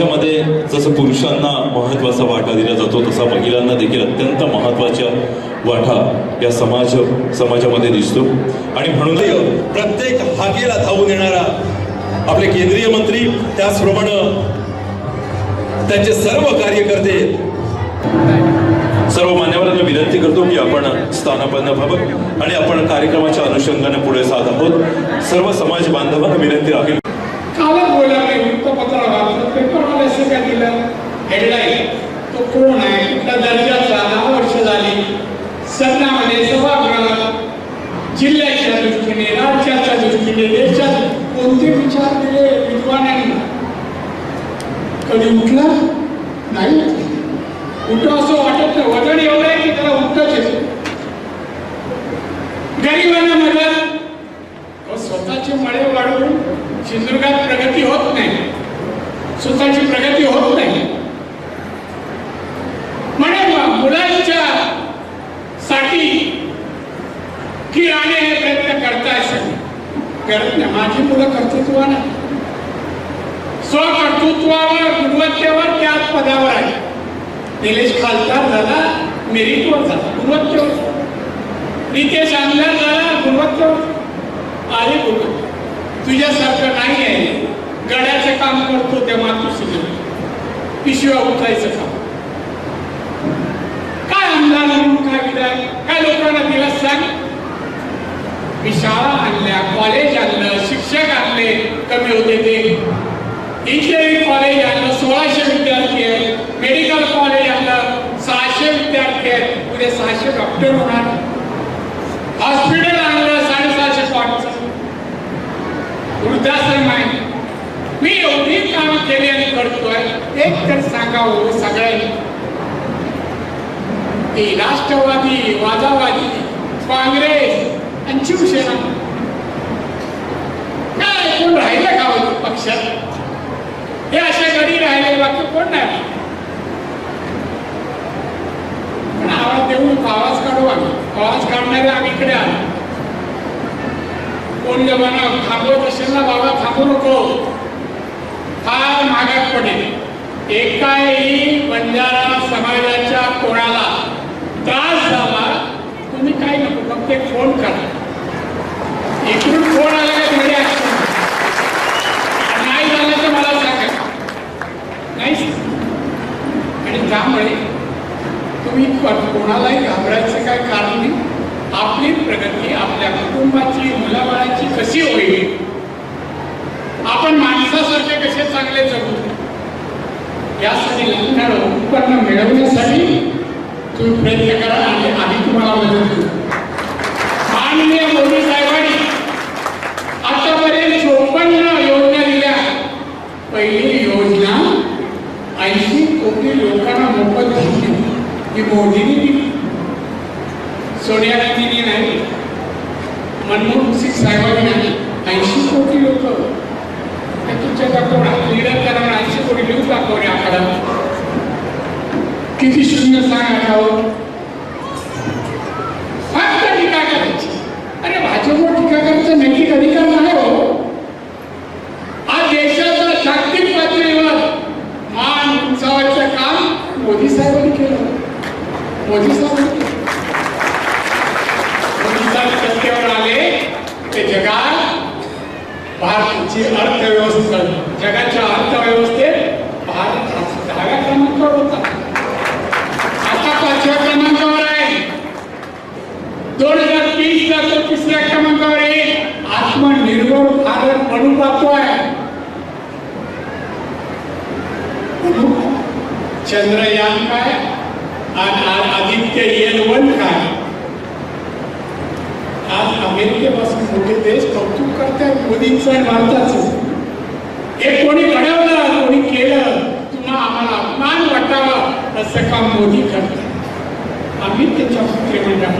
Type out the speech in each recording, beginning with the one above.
मध्ये जसं पुरुषांना महत्वाचा वाटा दिला जातो तसा महिलांना देखील अत्यंत महत्वाचा वाटा या समाजामध्ये दिसतो। आणि म्हणून प्रत्येक हाकेला धावून येणारा आपले केंद्रीय मंत्री, त्याचप्रमाणे त्यांचे सर्व कार्यकर्ते, सर्व मान्यवरांना विनंती करतो की आपण स्थानापन्न व्हावं आणि आपण कार्यक्रमाच्या अनुषंगाने पुढे जात आहोत। सर्व समाज बांधवांना विनंती राहील। कालच बोला मी वृत्तपत्र वाचलं, पेपरमध्ये असं काय दिलं हेडलाईन, तो कोण आहे, कुठल्या दर्जाचा, 10 वर्ष झाली, सदनामध्ये सभागृहात जिल्ह्याच्या दृष्टीने, राज्याच्या दृष्टीने, देशात कोणते विचार दिले विद्वानांनी? कधी उठला नाही, उठो असं वाटत नाही। वजन एवढं आहे की त्याला उठतच येतं। गरिबांना मदत, स्वतःचे मळे वाढवून सिंधुदुर्गात प्रगती होत नाही, स्वतःची प्रगती होत नाही। म्हणून मुलांच्या साठी किराणे हे प्रयत्न करताय, करत नाही। माझी मुलं कर्तृत्वानं, स्वकर्तृत्वावर, गुणवत्तेवर त्याच पदावर आहे। निलेश खासदार झाला, मेरिटवर झाला, गुणवत्तेवर। नितेश आमदार झाला, गुणवत्तेवर। अरे गुरु, तुझ्यासारखं नाही आहे, गड्याचं काम करतो त्या मातृश्री, पिशव्या उठायचं काम। काय आमदार म्हणून, काय विधायक, काय लोकांना दिला सांग? मी शाळा आणल्या, कॉलेज आणलं, शिक्षक आणले, कमी होते ते। इंजिनिअरिंग कॉलेज आणलं, 1600 विद्यार्थी आहेत, मेडिकल कॉलेज आणलं, 600 विद्यार्थी आहेत, उद्या 600 डॉक्टर होणार। हॉस्पिटल आणलं, 750 कॉटचं, वृद्धाश्रम आहे। मी एवढी काम केली आणि करतोय, एक तर सांगावं सगळ्यांनी, की राष्ट्रवादी, वादावादी, काँग्रेस आणि शिवसेना काय कोण राहिलं का पक्षात? हे अशा घडी राहिले, बाकी कोण नाही। पण आवाज देऊ नको, आवाज काढू आम्ही, आवाज काढणारे आम्ही इकडे आलो। कोण जमाना थांबवत असेल ना, बाबा थांबू नको, फार मागात पडेल। एकाही बंजारा समाजाच्या कोणाला त्रास झाला, तुम्ही काय नको, फक्त एक फोन करा। इकडून फोन आला का घरी असतो, नाही झालं तर मला सांगा, नाही। आणि त्यामुळे तुम्ही कोणालाही घाबरायचं काय कारण नाही। आपली प्रगती, आपल्या कुटुंबाची, मुलाबाळाची कशी होईल, आपण माणसासारखे कसे चांगले जगू, यासाठी लागणारं उत्पन्न मिळवण्यासाठी तुम्ही प्रयत्न करा आणि आम्ही तुम्हाला मदत करू। माननीय मोदी साहेबांनी आतापर्यंत 54 योजना दिल्या। पहिली योजना 80 कोटी लोकांना मोफत दिली, ही मोदींनी दिली, सोनिया गांधींनी नाही, मनमोहन सिंग साहेबांनी नाही। 80 कोटी लोक, तुमच्या दाखवणार लीडर करायला 80 कोटी लिहून दाखवणे आकडा किती शून्य सांगावं, फक्त टीका करायची। अरे भाजपवर टीका करायचं नैतिक अधिकार नाही हो। आज देशाच्या जागतिक पातळीवर मान उंचावायचं काम मोदी साहेबांनी केलं, मोदी साहेबांनी सत्तेवर आले ते जगात भारताची अर्थव्यवस्था, जगाच्या अर्थव्यवस्थेत भारत 10व्या क्रमांकावर होता, आता 5व्या क्रमांकावर आहे। 2030 ला तो 3ऱ्या क्रमांकावर येईल। आत्मनिर्भर भारत बनून पाहतोय। चंद्रयान काय आणि आदित्य L1 काय, आज अमेरिकेपासून मोठे देश कौतुक करतात मोदींचं आणि भारताचं। हे कोणी घडवलं, कोणी केलं, तुम्हाला आम्हाला अपमान वाटावा असं काम मोदी करतात। आम्ही त्यांच्या मंत्रिमंडळात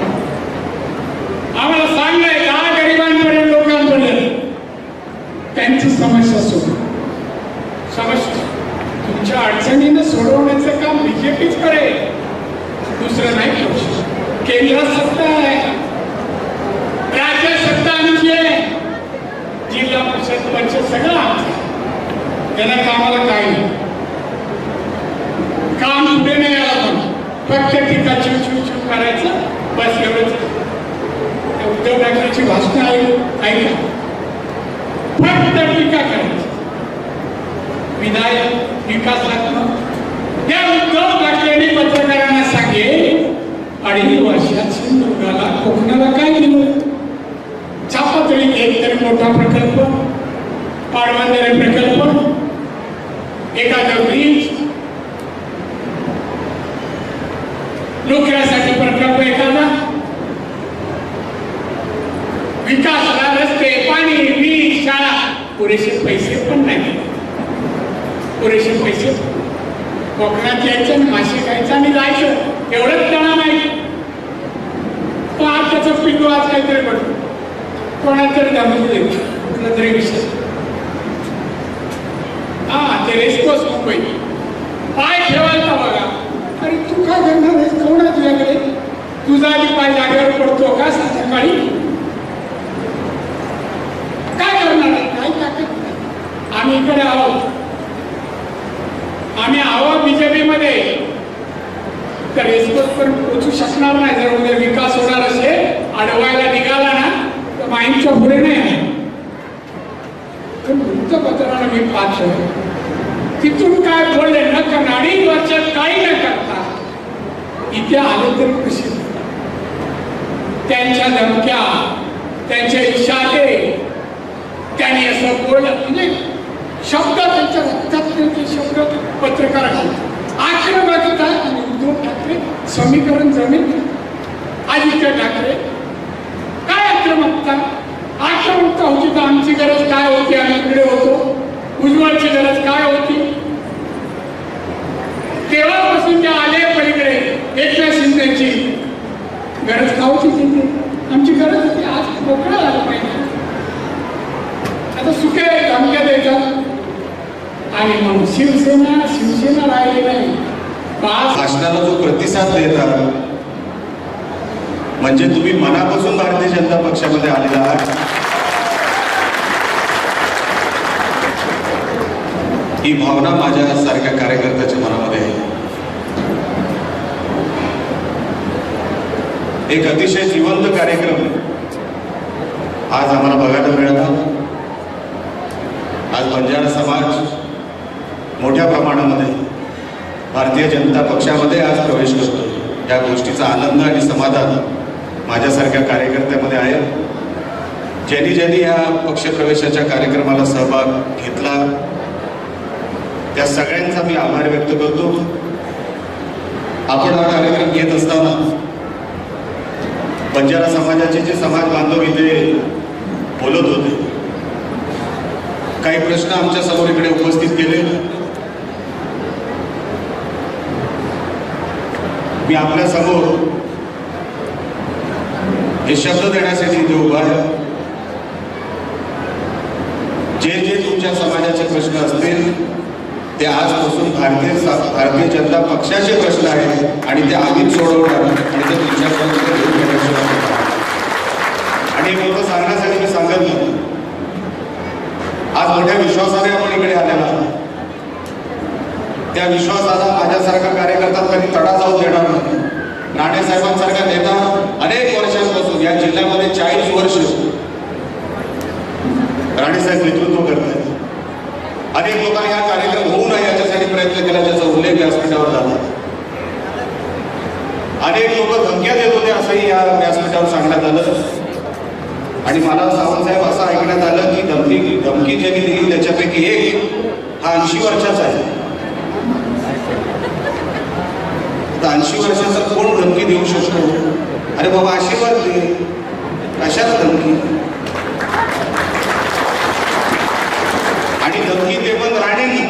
आम्हाला सांगलंय, 10 गरिबांपर्यंत, लोकांपर्यंत त्यांची समस्या समस्या तुमच्या अडचणीनं सोडवण्याचं काम बीजेपीच करेल, दुसरं नाही करू शकत। केंद्रात सत्ता आहे, राज्य सत्ता आमची आहे, जिल्हा परिषद, पंचायत सगळं आमचं, त्यांना कामाला काय नाही। ऐका, फक्त टीका करायची. विधायक विकासात्मक त्या उद्धव ठाकरेंनी पत्रकारांना सांगेल 2.5 वर्षात सिंधुदुर्गाला कोकणाला काय दिलं. चापातळीत एक तरी मोठा प्रकल्प, पाटबंधारे प्रकल्प, एखादा ब्रिज, नोकऱ्यासाठी प्रकल्प एखादा, विकासाला रस्ते, पाणी, वीज, शाळा, पुरेसे पैसे पण नाही. पुरेसे पैसे कोकणात यायचं, मासे खायचं आणि जायचं एवढंच त्यांना माहिती. पण आज त्याचं पिंडू आज काहीतरी पडतो, कोणाला तरी दाखवून कुठला तरी विषय. हा ते रेस्कोस मुंबई पाय ठेवायचा बघा. अरे तू काय करणार आहेस, कोण आहे तुझ्याकडे? तुझा आधी पाय जागेवर पडतो का सकाळी? काय करणार आहे? काय ताकद नाही. आम्ही इकडे आहोत, आम्ही आहोत बीजेपी मध्ये. तर रेस्कोस पण पोचू शकणार नाही. जर उद्या विकास होणार असेल, अडवायला निघाला ना तर माईंच्या पुढे नाही आहे. पण वृत्तपत्राला मी पाहतो, तिथून काय बोलले ना का 2.5 वर्षात काही न करता इथे आले तरी कसे. त्यांच्या धमक्या, त्यांचे इशारे, त्यांनी असं बोललं म्हणजे शब्द त्यांच्या रक्तात ते शब्द पत्रकार घालतात. आक्रमकता आणि उद्धव ठाकरे समीकरण जमीन. आदित्य ठाकरे काय आक्रमकता? आक्रमकता होती तर आमची गरज काय होती? आम्ही इकडे होतो. उज्ज्वलची गरज काय होती? तेव्हापासून ते आले पलीकडे. एकनाथ शिंदेची गरज का होती? आमची गरज होती. आज मोकळं झालं पाहिजे. आता सुखे धमक्या द्यायच्या आणि मग शिवसेना राहिली नाही. भाषणाला जो प्रतिसाद देतात म्हणजे तुम्ही मनापासून भारतीय जनता पक्षामध्ये आलेला आहात. ही भावना माझ्या सारख्या कार्यकर्त्याच्या मनामध्ये आहे. एक अतिशय जिवंत कार्यक्रम आज आम्हाला बघायला मिळाला. आज बंजारा समाज मोठ्या प्रमाणामध्ये भारतीय जनता पक्षामध्ये आज प्रवेश करतो. या गोष्टीचा आनंद आणि समाधान माझ्यासारख्या कार्यकर्त्यामध्ये आहे. ज्यांनी ज्यांनी या पक्षप्रवेशाच्या कार्यक्रमाला सहभाग घेतला त्या सगळ्यांचा मी आभार व्यक्त करतो. आपण हा कार्यक्रम घेत असताना बंजारा समाजाचे जे समाज बांधव इथे बोलत होते, काही प्रश्न आमच्या समोर इकडे उपस्थित केले. मी आपल्या समोर हे शब्द देण्यासाठी इथे उभा आहे. जे जे तुमच्या समाजाचे प्रश्न असतील ते आजपासून भारतीय जनता पक्षाचे प्रश्न आहेत आणि ते आम्हीच सोडवणार आणि ते तुमच्यापर्यंत घेऊन येण्याचे. आणि हे फक्त सांगण्यासाठी मी सांगत नाही. आज मोठ्या विश्वासाने आपण इकडे आलेला, त्या विश्वासाला माझ्यासारखा कार्यकर्ता कधी तडा जाऊ देणार नाही. राणे साहेबांसारखा नेता अनेक वर्षांपासून या जिल्ह्यामध्ये 40 वर्ष राणे साहेब नेतृत्व करतात. अनेक लोकांनी हा कार्यक्रम होऊ नये याच्यासाठी प्रयत्न केला, ज्याचा उल्लेख व्यासपीठावर झाला. अनेक लोक धमक्या देत होते असंही या व्यासपीठावर सांगण्यात आलं. आणि मला सावंतसाहेब असं ऐकण्यात आलं की धमकी ज्यांनी दिली त्याच्यापैकी एक हा 80 वर्षाचा आहे. आता 80 वर्षाचा कोण धमकी देऊ शकतो? अरे बाबा आशीर्वाद दे, कशाला धमकी? आणि धमकी ते पण राणेंनी.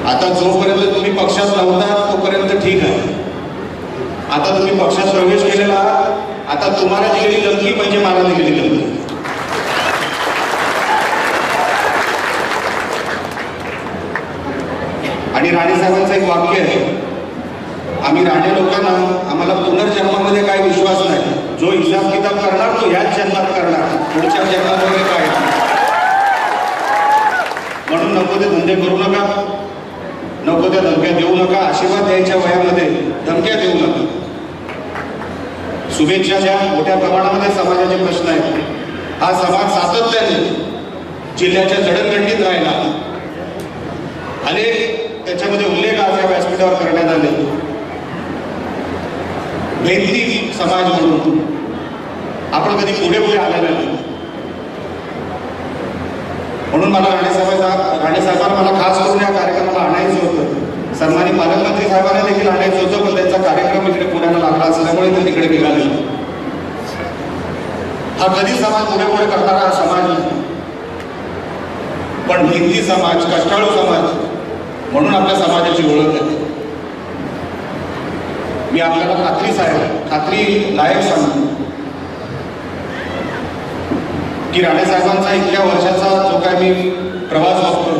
आता जोपर्यंत तुम्ही पक्षात नव्हता तोपर्यंत ठीक आहे. आता तुम्ही पक्षात प्रवेश केलेला आहात, आता तुम्हाला दिलेली धमकी म्हणजे मला दिलेली धमकी. आणि राणे साहेबांचं एक वाक्य आहे, आम्ही राणे लोकांना आम्हाला पुनर्जन्मामध्ये काही विश्वास नाही. जो हिसाब किताब करणार तो ह्याच जन्मात करणार, पुढच्या जन्मात वगैरे काय. म्हणून नको ते धंदे करू नका, नको त्या धमक्या देऊ नका. आशीर्वाद द्यायच्या वयामध्ये धमक्या देऊ नका. शुभेच्छा द्या. मोठ्या प्रमाणामध्ये समाजाचे प्रश्न आहेत. हा समाज सातत्याने जिल्ह्याच्या जडणघडणीत राहिला. अनेक त्याच्यामध्ये उल्लेख आज या व्यासपीठावर करण्यात आले. मेहनती समाज म्हणून आपण कधी पुढे पुढे आलेला नाही. म्हणून मला राणेसाहेबांना मला खास करून या कार्यक्रमाला आणायचं होतं. सन्मानित पालकमंत्री साहेबांना देखील आणायचं होतं, पण त्यांचा कार्यक्रम इकडे पुण्याला लागला असल्यामुळे ते तिकडे निघाले. हा कधी समाज पुढे पुढे करणारा हा समाज नाही, पण मेहनती समाज, कष्टाळू समाज म्हणून आपल्या समाजाची ओळख आहे. मी आपल्याला खात्री लायक सांगतो की राणेसाहेबांचा इतक्या वर्षाचा जो काय मी प्रवास बघतो,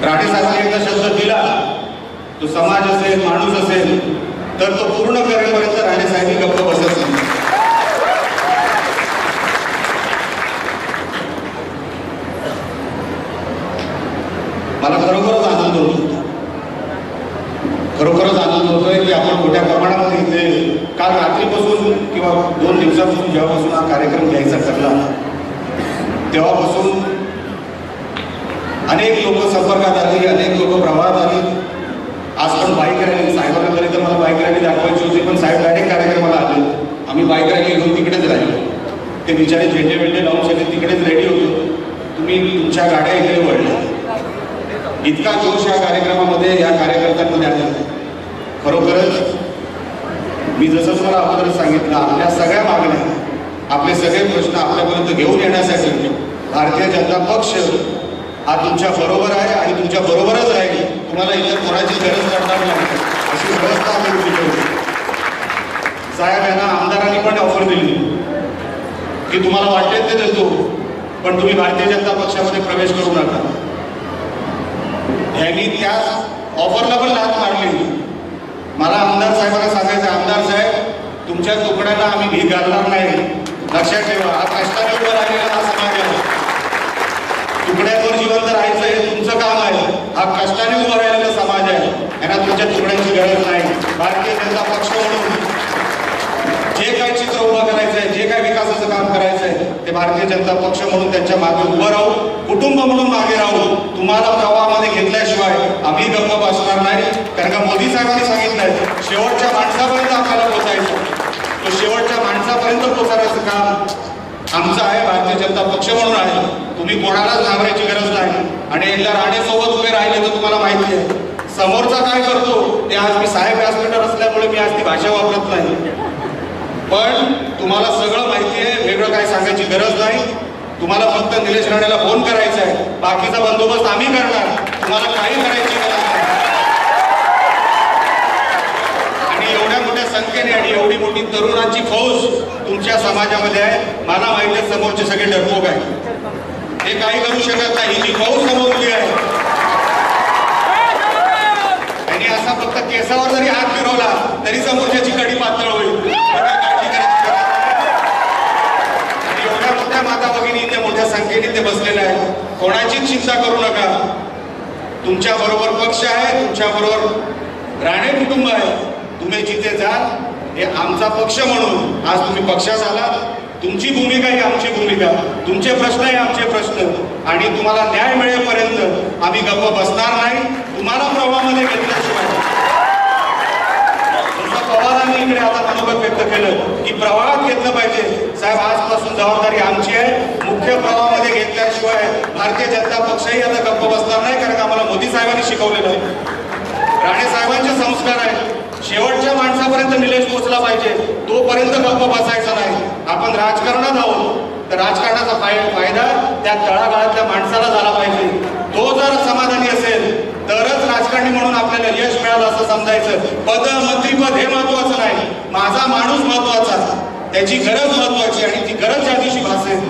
राणेसाहेबांनी एकदा शब्द दिला, तो समाज असेल, माणूस असेल, तर तो पूर्ण करेपर्यंत राणेसाहेबांनी गप्प बसत नाही. मला खरोखरच आनंद होतोय की आपण मोठ्या प्रमाणामध्ये इथे काल रात्रीपासून किंवा 2 दिवसापासून जेव्हापासून हा कार्यक्रम घ्यायचा ठरला तेव्हापासून अनेक लोक संपर्कात आली, अनेक लोक प्रवाहात आली. आज पण बाईक रॅली, साहेबांना तरी तर मला बाईक रॅली दाखवायची होती, पण साहेब डायरेक्ट कार्यक्रमाला आले. आम्ही बाईक रॅली घेऊन तिकडेच राहिलो. ते बिचारे झेंडे वेंडे लावून सगळे तिकडेच रेडी होतो. तुम्ही तुमच्या गाड्या इकडे वळल्या. इतका जोश या कार्यक्रमामध्ये, या कार्यकर्त्यांमध्ये आला. खरोखरच मी जसं तुम्हाला अगोदरच सांगितलं, आपल्या सगळ्या मागण्या, आपले सगळे प्रश्न आपल्यापर्यंत घेऊन येण्यासाठी भारतीय जनता पक्ष हा तुमच्या बरोबर आहे आणि तुमच्या बरोबरच राहील. तुम्हाला इतर कोणाची गरज पडणार नाही अशी व्यवस्था आम्ही उभी करू. साहेब यांना आमदारांनी पण ऑफर दिली की तुम्हाला वाटेल ते देतो, पण तुम्ही भारतीय जनता पक्षामध्ये प्रवेश करू नका. यांनी त्या ऑफरला पण लाथ मारली. मला आमदार साहेबांना सांगायचं, आमदार साहेब तुमच्या तुकड्यांना आम्ही भीक घालणार नाही. लक्षात ठेवा, हा कष्टाने उभं राहिलेला हा समाज आहे. तुकड्यांवर जिवंत राहायचं हे तुमचं काम आहे. हा कष्टाने उभा राहिलेला समाज आहे. यांना तुमच्या तुकड्यांची गरज नाही. भारतीय जनता पक्ष म्हणून जे काही चित्र उभं करायचं आहे, जे काही विकासाचं काम करायचं आहे, ते भारतीय जनता पक्ष म्हणून त्यांच्या मागे उभं राहू, कुटुंब म्हणून मागे राहू. तुम्हाला प्रवाहामध्ये घेतल्याशिवाय आम्ही गप्प बसणार नाही. कारण का मोदी साहेबांनी सांगितलंय, शेवटच्या माणसापर्यंत आपल्याला पोहोचायचं. तो शेवटच्या माणसापर्यंत पोहोचण्याचं काम आमचं आहे, भारतीय जनता पक्ष म्हणून आहे. तुम्ही कोणालाच घाबरायची गरज नाही. आणि एकदा राणेसोबत उभे राहिले तर तुम्हाला माहिती आहे समोरचा काय करतो ते. आज मी साहेब व्यासपीठावर असल्यामुळे मी आज ती भाषा वापरत नाही, पण तुम्हाला सगळं माहिती आहे. वेगळं काय सांगायची गरज नाही. तुम्हाला फक्त निलेश राणेला फोन करायचा आहे, बाकीचा बंदोबस्त आम्ही करणार. तुम्हाला काही करायची गरज नाही. आणि एवढ्या मोठ्या संख्येने आणि एवढी मोठी तरुणांची फौज तुमच्या समाजामध्ये आहे. मला माहिती आहे समोरचे सगळे डरपोक आहे, हे काही करू शकत नाही. ही जी फौज समोर उभी आहे, आणि असा फक्त केसावर जरी हात फिरवला तरी समोरच्याची कडी पातळ होईल. माता भगिनी ते मोठ्या संख्येने ते बसलेले आहेत. कोणाचीच चिंता करू नका. तुमच्या बरोबर पक्ष आहे, तुमच्या बरोबर राणे कुटुंब आहे. तुम्ही जिथे जाल हे आमचा पक्ष म्हणून आज तुम्ही पक्षात आलात. तुमची भूमिका ही आमची भूमिका, तुमचे प्रश्न हे आमचे प्रश्न, आणि तुम्हाला न्याय मिळेपर्यंत आम्ही गप्प बसणार नाही. तुम्हाला प्रवाहामध्ये घेतल्याशिवाय, पवारांनी इकडे आता मनोगत व्यक्त केलं की प्रवाहात घेतलं पाहिजे. साहेब आजपासून जबाबदारी आमची आहे. मुख्य प्रवाहामध्ये घेतल्याशिवाय भारतीय जनता पक्षही आता गप्प बसणार नाही. कारण आम्हाला मोदी साहेबांनी शिकवलेलं आहे, राणे साहेबांचे संस्कार आहेत. शेवटच्या माणसापर्यंत निलेश पोचला पाहिजे, तोपर्यंत गप्प बसायचा नाही. आपण राजकारणात आहोत तर राजकारणाचा फायदा त्या तळागाळातल्या माणसाला झाला पाहिजे. तो जर समाधानी असेल तरच राजकारणी म्हणून आपल्याला यश मिळालं असं समजायचं. पद, मंत्रीपद हे महत्वाचं नाही, माझा माणूस महत्वाचा, त्याची गरज महत्वाची. आणि ती गरज ज्या दिवशी भासेल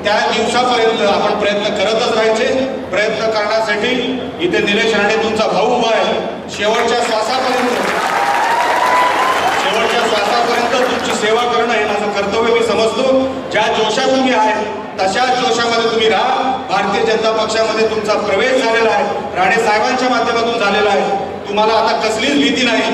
त्या दिवसापर्यंत आपण प्रयत्न करतच राहायचे. प्रयत्न करण्यासाठी इथे निलेश राणे तुमचा भाऊ उभा आहे. शेवटच्या श्वासापर्यंत तुमची सेवा करणं हे माझं कर्तव्य मी समजतो. ज्या जोशात तुम्ही आहे तशाच जोशामध्ये तुम्ही राहा. भारतीय जनता पक्षामध्ये तुमचा प्रवेश झालेला आहे, राणे साहेबांच्या माध्यमातून झालेला आहे. तुम्हाला आता कसलीच भीती नाही.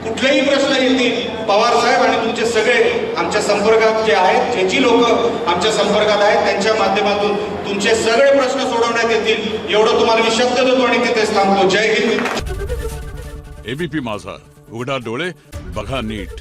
कुठलेही प्रश्न येतील पवार साहेब आणि तुमचे सगळे आमच्या संपर्कात जे आहेत, जी लोक आमच्या संपर्कात आहेत, त्यांच्या माध्यमातून तुमचे सगळे प्रश्न सोडवण्यात येतील एवढं तुम्हाला मी शब्द देतो आणि तिथेच थांबतो. जय हिंद. एबीपी माझा, उघडा डोळे बघा नीट.